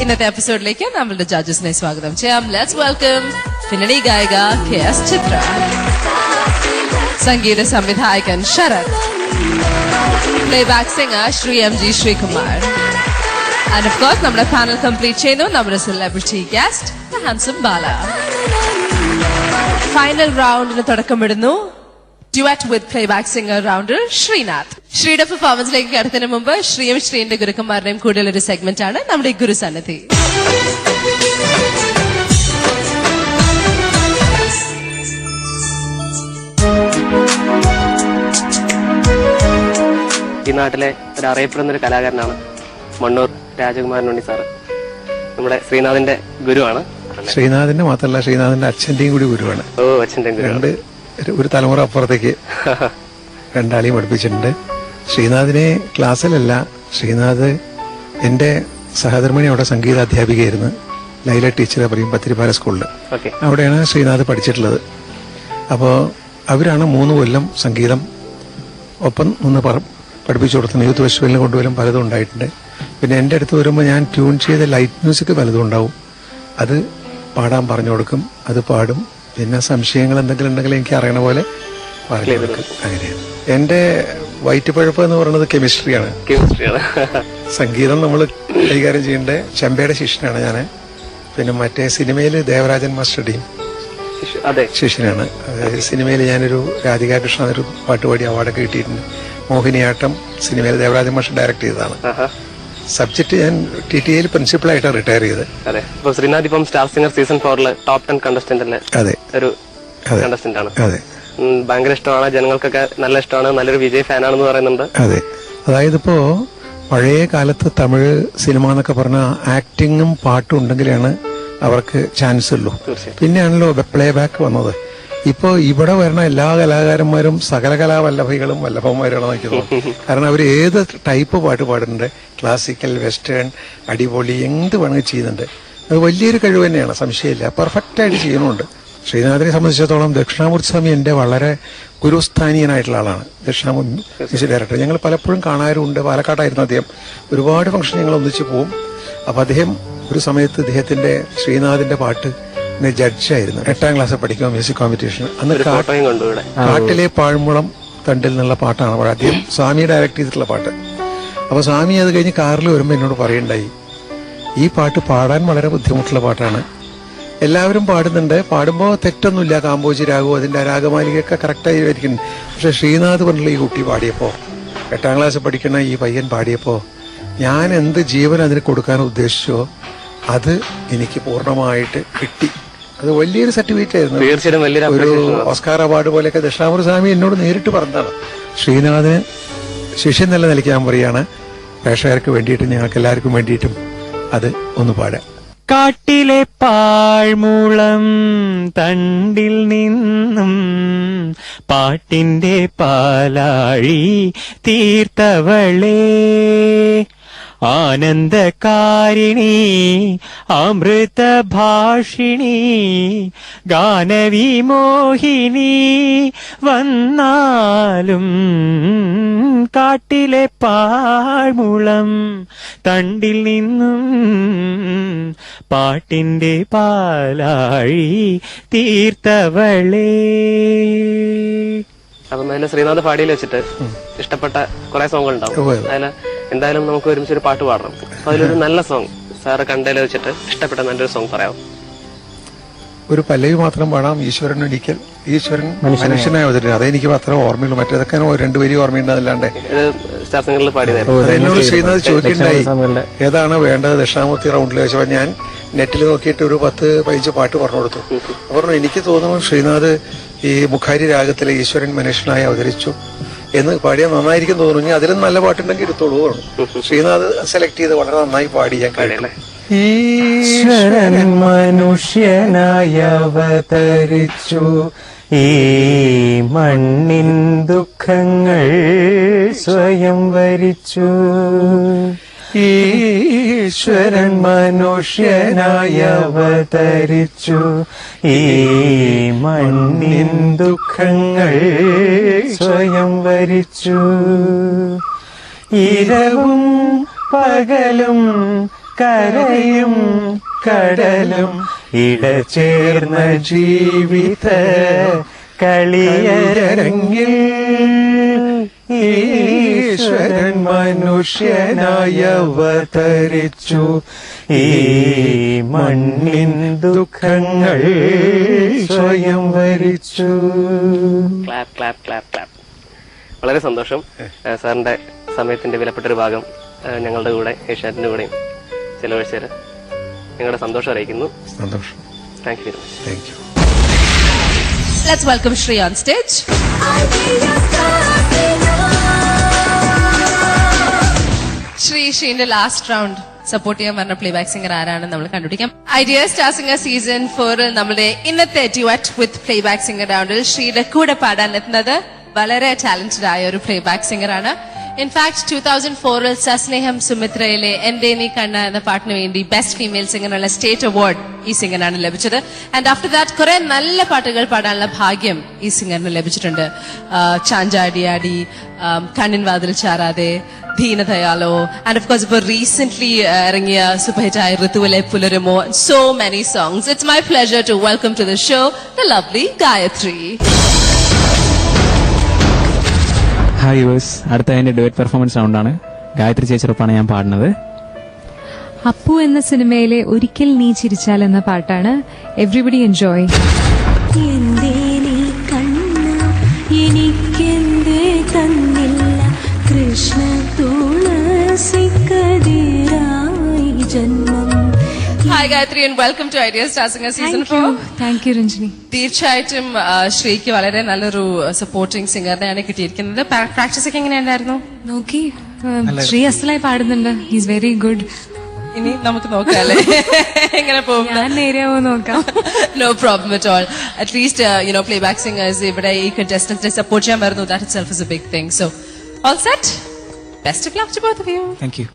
ഇന്നത്തെ എപ്പിസോഡിലേക്ക് നമ്മളുടെ ജഡ്ജസിനെ സ്വാഗതം ചെയ്യാം. ലെറ്റ്സ് വെൽക്കം പിന്നണി ഗായിക KS ചിത്ര, സംഗീത സംവിധായകൻ Sarath, playback singer Sri MG Sreekumar, and of course നമ്മുടെ പാനൽ കംപ്ലീറ്റ് ചെയ്യുന്നു നമ്മുടെ celebrity guest handsome Bala. Final റൗണ്ടിന് തുടക്കമിടുന്നു ഡ്യുവറ്റ് വിത്ത് പ്ലേബാക്ക് സിംഗർ റൗണ്ടർ ശ്രീനാഥ്. ശ്രീയുടെ പെർഫോമൻസിലേക്ക് കടക്കുന്നതിന് മുമ്പ് ശ്രീയും ശ്രീന്റെ ഗുരുക്കന്മാരുടെയും കൂടുതൽ ഒരു സെഗ്മെന്റ് ആണ് നമ്മുടെ ഗുരുസന്നിധി. ഈ നാട്ടിലെ ഒരു അറിയപ്പെടുന്ന ഒരു കലാകാരനാണ് മണ്ണൂർ രാജകുമാരൻ ഉണ്ണി സാറ്. നമ്മുടെ ശ്രീനാഥിന്റെ ഗുരുവാണ്. ശ്രീനാഥിന്റെ മാത്രമല്ല, ശ്രീനാഥിന്റെ അച്ഛന്റെയും കൂടി ഗുരുവാണ്. അച്ഛന്റെ ഗുരു. ഒരു തലമുറ അപ്പുറത്തേക്ക് രണ്ടാളെയും പഠിപ്പിച്ചിട്ടുണ്ട്. ശ്രീനാഥിനെ ക്ലാസ്സിലല്ല, ശ്രീനാഥ് എന്റെ സഹധർമ്മിണി അവിടെ സംഗീത അധ്യാപികയായിരുന്നു. ലൈല ടീച്ചറെ പറയും, പത്തിരിപ്പാല സ്കൂളിൽ. അവിടെയാണ് ശ്രീനാഥ് പഠിച്ചിട്ടുള്ളത്. അപ്പോൾ അവരാണ് 3 കൊല്ലം സംഗീതം ഒപ്പം നിന്ന് പഠിപ്പിച്ചു കൊടുത്തത്. യൂത്ത് ഫെസ്റ്റിവലിന് കൊണ്ടുവരും പലതും ഉണ്ടായിട്ടുണ്ട്. പിന്നെ എൻ്റെ അടുത്ത് വരുമ്പോൾ ഞാൻ ട്യൂൺ ചെയ്ത ലൈറ്റ് മ്യൂസിക് പലതും ഉണ്ടാവും. അത് പാടാൻ പറഞ്ഞു കൊടുക്കും, അത് പാടും. പിന്നെ സംശയങ്ങൾ എന്തെങ്കിലും ഉണ്ടെങ്കിൽ എനിക്ക് അറിയണ പോലെ പറഞ്ഞു കൊടുക്കും. അങ്ങനെയാണ്. എന്റെ വയറ്റുപഴപ്പ് എന്ന് പറയുന്നത് കെമിസ്ട്രിയാണ്. സംഗീതം നമ്മൾ കൈകാര്യം ചെയ്യേണ്ട ചെമ്പയുടെ ശിഷ്യനാണ് ഞാൻ. പിന്നെ മറ്റേ സിനിമയിൽ ദേവരാജൻ മാസ്റ്ററുടെയും ശിഷ്യനാണ്. സിനിമയിൽ ഞാനൊരു രാധികാ കൃഷ്ണ ഒരു പാട്ടുപാടി അവാർഡൊക്കെ കിട്ടിയിട്ടുണ്ട്. മോഹിനിയാട്ടം സിനിമയിൽ ദേവരാജൻ മാസ്റ്റർ ഡയറക്ട് ചെയ്തതാണ്. സബ്ജക്ട് ഞാൻ TTAയിൽ പ്രിൻസിപ്പളായിട്ട് റിട്ടയർ ചെയ്ത്. ശ്രീനാഥ് ഇപ്പം സ്റ്റാർ സിംഗർ സീസൺ 4 ടോപ്പ് 10 കണ്ടസ്റ്റന്റിലെ ഒരു കണ്ടസ്റ്റന്റ് ആണ്. അതെ, ഭയങ്കര ഇഷ്ടമാണ്, ജനങ്ങൾക്കൊക്കെ നല്ല ഇഷ്ടമാണ്, നല്ലൊരു വിജയ് ഫാനാണെന്ന് പറയുന്നുണ്ട്. അതെ, അതായത് ഇപ്പോ പഴയ കാലത്ത് തമിഴ് സിനിമ എന്നൊക്കെ പറഞ്ഞ ആക്ടിങ്ങും പാട്ടും ഉണ്ടെങ്കിലാണ് അവർക്ക് ചാൻസ് ഉള്ളൂ. പിന്നെയാണല്ലോ പ്ലേ ബാക്ക് വന്നത്. ഇപ്പോ ഇവിടെ വരുന്ന എല്ലാ കലാകാരന്മാരും സകല കലാവല്ലഭികളും വല്ലഭന്മാരാണെന്ന് എനിക്ക് തോന്നുന്നു. കാരണം അവർ ഏത് ടൈപ്പ് പാട്ട് പാടുന്നുണ്ട്, ക്ലാസിക്കൽ, വെസ്റ്റേൺ, അടിപൊളി, എന്ത് വേണമെങ്കിൽ ചെയ്യുന്നുണ്ട്. അത് വലിയൊരു കഴിവ് തന്നെയാണ്, സംശയമില്ല. പെർഫെക്റ്റ് ആയിട്ട് ചെയ്യുന്നുണ്ട്. ശ്രീനാഥിനെ സംബന്ധിച്ചിടത്തോളം ദക്ഷിണാമൂർത്തി സ്വാമി എന്റെ വളരെ ഗുരുസ്ഥാനീയനായിട്ടുള്ള ആളാണ്. Dakshinamoorthy music director. ഞങ്ങൾ പലപ്പോഴും കാണാറുണ്ട്. പാലക്കാട്ടായിരുന്നു അദ്ദേഹം. ഒരുപാട് ഫംഗ്ഷൻ ഞങ്ങൾ ഒന്നിച്ച് പോവും. അപ്പൊ അദ്ദേഹം ഒരു സമയത്ത് ഇദ്ദേഹത്തിന്റെ ശ്രീനാഥിന്റെ പാട്ട് ജഡ്ജായിരുന്നു. 8ാം ക്ലാസ്സിൽ പഠിക്കുമ്പോൾ മ്യൂസിക് കോമ്പറ്റീഷൻ. അന്ന് കാട്ടിലെ പാഴ്മുളം തണ്ടിൽ നിന്നുള്ള പാട്ടാണ് അദ്ദേഹം സ്വാമി ഡയറക്ട് ചെയ്തിട്ടുള്ള പാട്ട്. അപ്പൊ സ്വാമി അത് കഴിഞ്ഞ് കാറിൽ വരുമ്പോൾ എന്നോട് പറയുണ്ടായി, ഈ പാട്ട് പാടാൻ വളരെ ബുദ്ധിമുട്ടുള്ള പാട്ടാണ്. എല്ലാവരും പാടുന്നുണ്ട്, പാടുമ്പോൾ തെറ്റൊന്നുമില്ല, കാമ്പോജി രാഗവും അതിന്റെ രാഗമാലികയൊക്കെ കറക്റ്റായി വരിക്കുന്നു. പക്ഷെ ശ്രീനാഥ് പറഞ്ഞുള്ള ഈ കുട്ടി പാടിയപ്പോ, 8ാം ക്ലാസ്സിൽ പഠിക്കുന്ന ഈ പയ്യൻ പാടിയപ്പോ, ഞാൻ എന്ത് ജീവൻ അതിന് കൊടുക്കാൻ ഉദ്ദേശിച്ചോ അത് എനിക്ക് പൂർണ്ണമായിട്ട് കിട്ടി. അത് വലിയൊരു സർട്ടിഫിക്കറ്റ് ആയിരുന്നു. ഒരു ഓസ്കാർ അവാർഡ് പോലെയൊക്കെ ദക്ഷിണാമൂർത്തി സ്വാമി എന്നോട് നേരിട്ട് പറഞ്ഞതാണ്. ശ്രീനാഥിന് ശിഷ്യൻ നല്ല നിലയ്ക്ക് ഞാൻ പറയാണ്, പ്രേക്ഷകർക്ക് വേണ്ടിയിട്ടും ഞങ്ങൾക്ക് എല്ലാവർക്കും വേണ്ടിയിട്ടും അത് ഒന്ന് പാടാം. കാട്ടിലെ പാഴ്മുളം തണ്ടിൽ നിന്നും പാട്ടിന്റെ പാലാഴി തീർത്തവളേ, ആനന്ദകാരിണി അമൃതഭാഷിണി ഗാനവിമോഹിനി വന്നാലും കാട്ടിലെ പാഴ്മുളം തണ്ടിൽ നിന്നും പാട്ടിന്റെ പാലാഴി തീർത്തവളേ. അപ്പം അതിന്റെ ശ്രീനാഥ് പാടിയിൽ വെച്ചിട്ട് ഇഷ്ടപ്പെട്ട കുറെ സോങ്ങുകൾ ഉണ്ടാവും. അതില് എന്തായാലും നമുക്ക് ഒരുമിച്ച് ഒരു പാട്ട് പാടണം. അപ്പൊ അതിലൊരു നല്ല സോങ് സാറ് കണ്ടതിൽ വെച്ചിട്ട് ഇഷ്ടപ്പെട്ട നല്ലൊരു സോങ് പറയാം. ഒരു പല്ലവി മാത്രം പാടാം. ഈശ്വരൻ ഒരിക്കൽ, ഈശ്വരൻ മനുഷ്യനായി അവതരിക്കും. അതെനിക്ക് മാത്രമേ ഓർമ്മയുള്ളൂ. മറ്റേതൊക്കെ 2 വരി ഓർമ്മയുണ്ടല്ലാണ്ട്. സ്റ്റാർ സിംഗറിൽ പാടിയത് എന്നോട് ശ്രീനാഥ് ചോദിക്കണ്ടായി ഏതാണ് വേണ്ടത് ദക്ഷിണാമൂർത്തി റൗണ്ടിൽ വെച്ചപ്പോൾ ഞാൻ നെറ്റിൽ നോക്കിയിട്ട് ഒരു 10-15 പാട്ട് പറഞ്ഞു കൊടുത്തു. പറഞ്ഞു എനിക്ക് തോന്നുന്നു ശ്രീനാഥ് ഈ മുഖാരി രാഗത്തിലെ ഈശ്വരൻ മനുഷ്യനായി അവതരിച്ചു എന്ന് പാടിയാൽ നന്നായിരിക്കും തോന്നുന്നു. അതിലും നല്ല പാട്ടുണ്ടെങ്കിൽ എടുത്തോളൂ. ശ്രീനാഥ് സെലക്ട് ചെയ്ത് വളരെ നന്നായി പാടി ഞാൻ കഴിയണേ. ഈശ്വരൻ മനുഷ്യനായി അവതരിച്ചു, ഈ മണ്ണിൻ ദുഃഖങ്ങൾ സ്വയം വരിച്ചു. ഈശ്വരൻ മനുഷ്യനായി അവതരിച്ചു, ഈ മണ്ണിൻ ദുഃഖങ്ങൾ സ്വയം വരിച്ചു. ഇരവും പകലും കരയും കടലും ഇടചേർന്ന ജീവിത കളിയരങ്ങിൽ ഈശ്വരൻ മനുഷ്യനായി അവതരിച്ചു. ഈ മണ്ണിൻ ദുഃഖങ്ങൾ സ്വയം വരിച്ചു. Clap clap clap clap. വളരെ സന്തോഷം. സാറിന്റെ സമയത്തിന്റെ വിലപ്പെട്ടൊരു ഭാഗം ഞങ്ങളുടെ കൂടെ ഏഷ്യാനെറ്റിന്റെ കൂടെയും ചെലവഴിച്ചത് ഞങ്ങളുടെ സന്തോഷം അറിയിക്കുന്നു. സന്തോഷം. Thank you very much. Thank you. Let's welcome Shri on stage. ശ്രീന്റെ ലാസ്റ്റ് റൗണ്ട് സപ്പോർട്ട് ചെയ്യാൻ പറഞ്ഞ പ്ലേബാക്ക് സിംഗർ ആരാണെന്ന് നമ്മൾ കണ്ടുപിടിക്കാം. ഐഡിയ സ്റ്റാർ സിംഗർ സീസൺ 4 നമ്മുടെ ഇന്നത്തെ ഡ്യുവറ്റ് വിത്ത് പ്ലേബാക്ക് സിംഗർ റൗണ്ടിൽ ശ്രീയുടെ കൂടെ പാടാൻ എത്തുന്നത് വളരെ ടാലന്റഡ് ആയ ഒരു പ്ലേബാക്ക് സിംഗർ ആണ്. ഇൻഫാക്ട് 2004 സസ്നേഹം സുമിത്രയിലെ എന്റെ നീ കണ്ണ എന്ന പാട്ടിന് വേണ്ടി ബെസ്റ്റ് ഫീമെയിൽ സിംഗറിനുള്ള സ്റ്റേറ്റ് അവാർഡ് ഈ സിംഗറിനാണ് ലഭിച്ചത്. ആൻഡ് ആഫ്റ്റർ ദാറ്റ് കുറെ നല്ല പാട്ടുകൾ പാടാനുള്ള ഭാഗ്യം ഈ സിംഗറിന് ലഭിച്ചിട്ടുണ്ട്. ചാഞ്ചാടിയാടി, കണ്ണിൻ വാതിൽ ചാരാതെ, ദീനദയാലോ, ആൻഡ് ഓഫ് കോഴ്സ് ഇപ്പോൾ റീസെന്റ്ലി ഇറങ്ങിയ സൂപ്പർ ഹിറ്റായ ഋതുവിലെ പുലരുമോ. So many songs. It's my pleasure to welcome to the show the lovely Gayathri. Hi യൂസ്, അടുത്ത അതിന്റെ ഡുവറ്റ് പെർഫോമൻസ് റൗണ്ടാണ്. ഗായത്രി ചേച്ചിയൊപ്പാണ് ഞാൻ പാടുന്നത്. അപ്പു എന്ന സിനിമയിലെ ഒരിക്കൽ നീ ചിരിച്ചാൽ എന്ന പാട്ടാണ്. Everybody enjoy. എന്തേ നീ കണ്ണ എനിക്കെന്തേ തന്നില്ല കൃഷ്ണ തുളസിക്കതിരായി ജന്മം. Hi Gayathri and welcome to idea star singer season 4. Thank you Ranjini. തീർച്ചയായിട്ടും ശ്രീക്ക് വളരെ നല്ലൊരു സപ്പോർട്ടിംഗ് സിംഗറിനെയാണ് കിട്ടിയിരിക്കുന്നത്. പ്രാക്ടീസ് ഒക്കെ എങ്ങനെയുണ്ടായിരുന്നു? നോക്കി, ശ്രീ അസലായി പാടുന്നുണ്ട്. He's very good. ഇനി നമുക്ക് നോക്കാം അല്ലേ എങ്ങനെ പോകും. ഞാൻ നേരെയാവോ നോക്കാം. No problem at all. At least playback singers ഇവിടെ ഈ കണ്ടസ്റ്റന്റിനെ സപ്പോർട്ട് ചെയ്യാൻ വരുന്നു. That itself is a big thing. So all set. Best of luck to both of you. Thank you.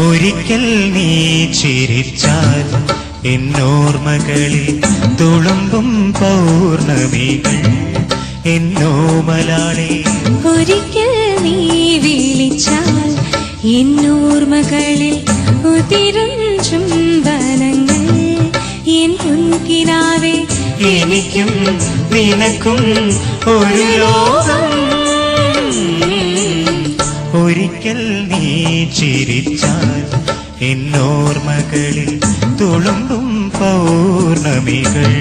ഒരിക്കൽ നീ ചിരിച്ചാൽ എന്നോർമകളിൽ തുളുമ്പും പൗർണമികൾ എന്നോമലാളെ. ഒരിക്കൽ നീ വിളിച്ചാൽ എന്നോർമകളിൽ ഉതിരും ചുംബനങ്ങൾ എൻ മുൻകിനാവേ. എനിക്കും നിനക്കും ഒരു ലോകം. ഒരിക്കൽ നീ ചിരിച്ചാൽ എന്നോർമകളിൽ തുളുമ്പും പൗർണമികൾ.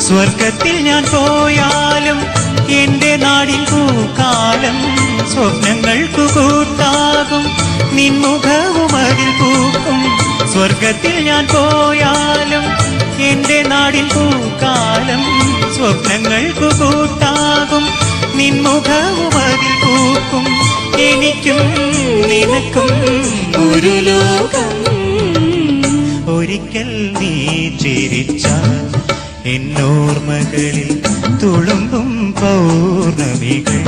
സ്വർഗത്തിൽ ഞാൻ പോയാലും എന്റെ നാടിൻ പൂക്കാലം സ്വപ്നങ്ങൾക്കു കൂട്ടാകും നിൻമുഖവും അതിൽ പൂക്കും. സ്വർഗത്തിൽ ഞാൻ പോയാലും എന്റെ നാടിൻ പൂക്കാലം സ്വപ്നങ്ങൾക്കു കൂട്ടാകും നിൻമുഖവും അതിൽ പൂക്കും. എനിക്കും നിനക്കും ഒരു ലോകം. ഒരിക്കൽ നീ ചിരിച്ചാൽ എന്നോർമകളിൽ തുളുമ്പും പൗർണമികൾ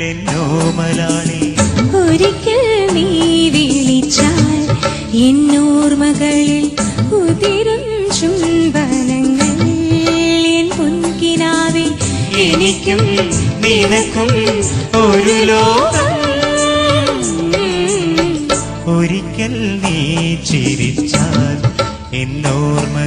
എന്നോമലാളി. ഒരിക്കൽ നീ വിളിച്ചാൽ എന്നോർമകളിൽ ഉതിരും ചുംബനങ്ങൾ എൻ പൊൻകിനാവേ. എനിക്കും നിനക്കും ഒരു ലോകം. ഒരിക്കൽ നീ ചിരിച്ചാൽ എന്നോർമ